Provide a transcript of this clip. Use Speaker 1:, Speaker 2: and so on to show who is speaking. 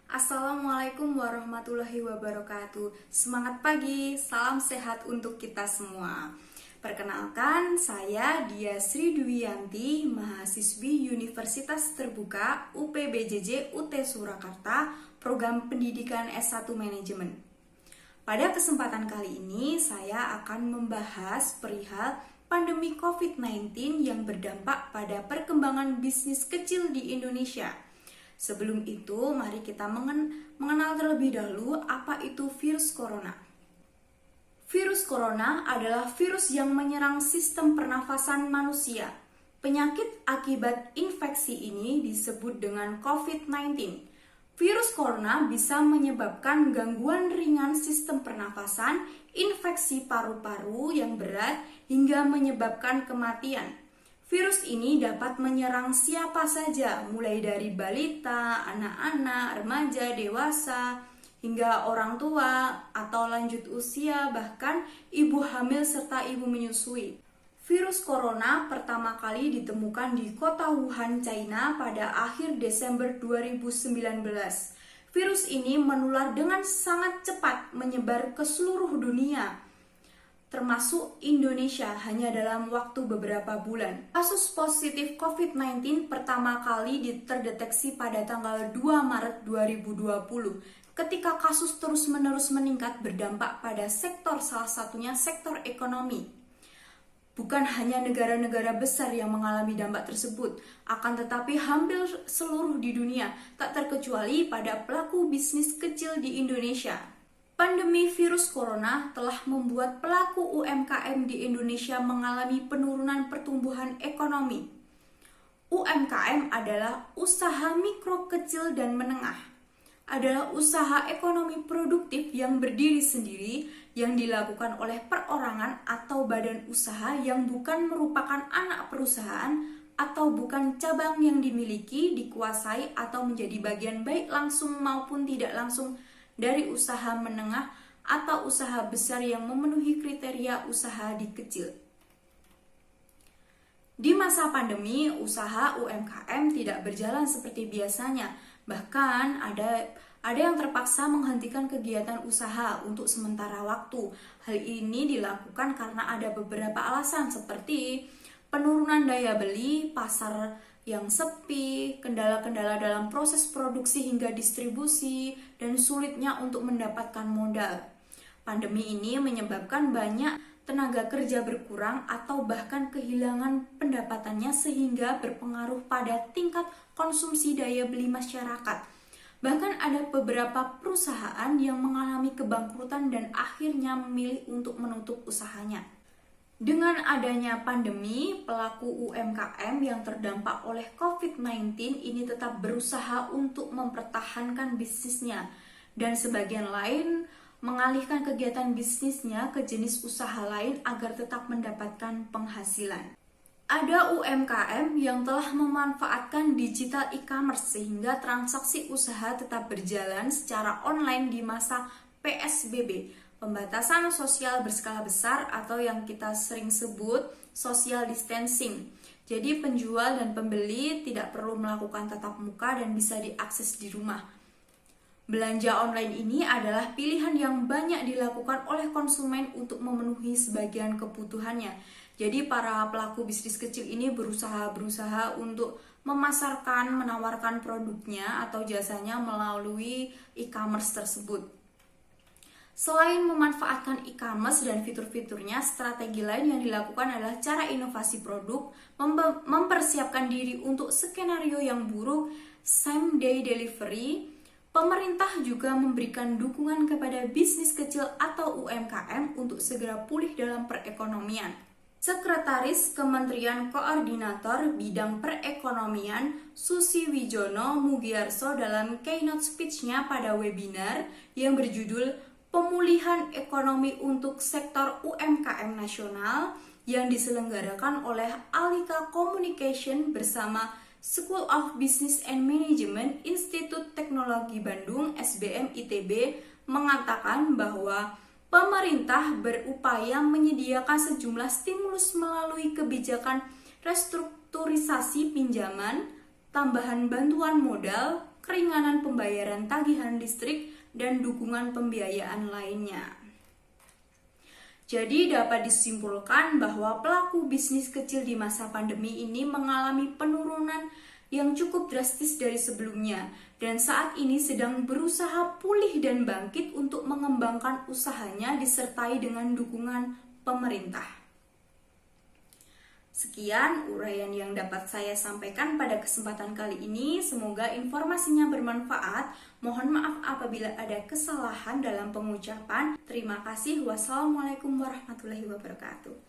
Speaker 1: Assalamualaikum warahmatullahi wabarakatuh. Semangat pagi, salam sehat untuk kita semua. Perkenalkan, saya Dia Sri Dwiyanti, mahasiswi Universitas Terbuka UPBJJ UT Surakarta, program pendidikan S1 Manajemen. Pada kesempatan kali ini, saya akan membahas perihal pandemi COVID-19 yang berdampak pada perkembangan bisnis kecil di Indonesia. Sebelum itu, mari kita mengenal terlebih dahulu apa itu virus corona. Virus corona adalah virus yang menyerang sistem pernafasan manusia. Penyakit akibat infeksi ini disebut dengan COVID-19. Virus corona bisa menyebabkan gangguan ringan sistem pernafasan, infeksi paru-paru yang berat, hingga menyebabkan kematian. Virus ini dapat menyerang siapa saja, mulai dari balita, anak-anak, remaja, dewasa, hingga orang tua atau lanjut usia, bahkan ibu hamil serta ibu menyusui. Virus corona pertama kali ditemukan di kota Wuhan, China pada akhir Desember 2019. Virus ini menular dengan sangat cepat, menyebar ke seluruh dunia, termasuk Indonesia, hanya dalam waktu beberapa bulan. Kasus positif COVID-19 pertama kali terdeteksi pada tanggal 2 Maret 2020. Ketika kasus terus-menerus meningkat berdampak pada sektor, salah satunya sektor ekonomi. Bukan hanya negara-negara besar yang mengalami dampak tersebut, akan tetapi hampir seluruh di dunia, tak terkecuali pada pelaku bisnis kecil di Indonesia. Pandemi virus corona telah membuat pelaku UMKM di Indonesia mengalami penurunan pertumbuhan ekonomi. UMKM adalah usaha mikro, kecil, dan menengah. Adalah usaha ekonomi produktif yang berdiri sendiri yang dilakukan oleh perorangan atau badan usaha yang bukan merupakan anak perusahaan atau bukan cabang yang dimiliki, dikuasai, atau menjadi bagian baik langsung maupun tidak langsung dari usaha menengah atau usaha besar yang memenuhi kriteria usaha di kecil. Di masa pandemi, usaha UMKM tidak berjalan seperti biasanya. Bahkan ada yang terpaksa menghentikan kegiatan usaha untuk sementara waktu. Hal ini dilakukan karena ada beberapa alasan seperti penurunan daya beli, pasar yang sepi, kendala-kendala dalam proses produksi hingga distribusi, dan sulitnya untuk mendapatkan modal. Pandemi ini menyebabkan banyak tenaga kerja berkurang atau bahkan kehilangan pendapatannya sehingga berpengaruh pada tingkat konsumsi daya beli masyarakat. Bahkan ada beberapa perusahaan yang mengalami kebangkrutan dan akhirnya memilih untuk menutup usahanya. Dengan adanya pandemi, pelaku UMKM yang terdampak oleh COVID-19 ini tetap berusaha untuk mempertahankan bisnisnya, dan sebagian lain mengalihkan kegiatan bisnisnya ke jenis usaha lain agar tetap mendapatkan penghasilan. Ada UMKM yang telah memanfaatkan digital e-commerce sehingga transaksi usaha tetap berjalan secara online di masa PSBB. Pembatasan sosial berskala besar atau yang kita sering sebut social distancing. Jadi penjual dan pembeli tidak perlu melakukan tatap muka dan bisa diakses di rumah. Belanja online ini adalah pilihan yang banyak dilakukan oleh konsumen untuk memenuhi sebagian kebutuhannya. Jadi para pelaku bisnis kecil ini berusaha untuk memasarkan, menawarkan produknya atau jasanya melalui e-commerce tersebut. Selain memanfaatkan e-commerce dan fitur-fiturnya, strategi lain yang dilakukan adalah cara inovasi produk, mempersiapkan diri untuk skenario yang buruk, same day delivery. Pemerintah juga memberikan dukungan kepada bisnis kecil atau UMKM untuk segera pulih dalam perekonomian. Sekretaris Kementerian Koordinator Bidang Perekonomian Susi Wijono Mugiarso dalam keynote speech-nya pada webinar yang berjudul Pemulihan Ekonomi untuk Sektor UMKM Nasional yang diselenggarakan oleh Alika Communication bersama School of Business and Management Institut Teknologi Bandung SBM ITB mengatakan bahwa pemerintah berupaya menyediakan sejumlah stimulus melalui kebijakan restrukturisasi pinjaman, tambahan bantuan modal, keringanan pembayaran tagihan listrik, dan dukungan pembiayaan lainnya. Jadi dapat disimpulkan bahwa pelaku bisnis kecil di masa pandemi ini mengalami penurunan yang cukup drastis dari sebelumnya dan saat ini sedang berusaha pulih dan bangkit untuk mengembangkan usahanya disertai dengan dukungan pemerintah. Sekian uraian yang dapat saya sampaikan pada kesempatan kali ini. Semoga informasinya bermanfaat. Mohon maaf apabila ada kesalahan dalam pengucapan. Terima kasih. Wassalamualaikum warahmatullahi wabarakatuh.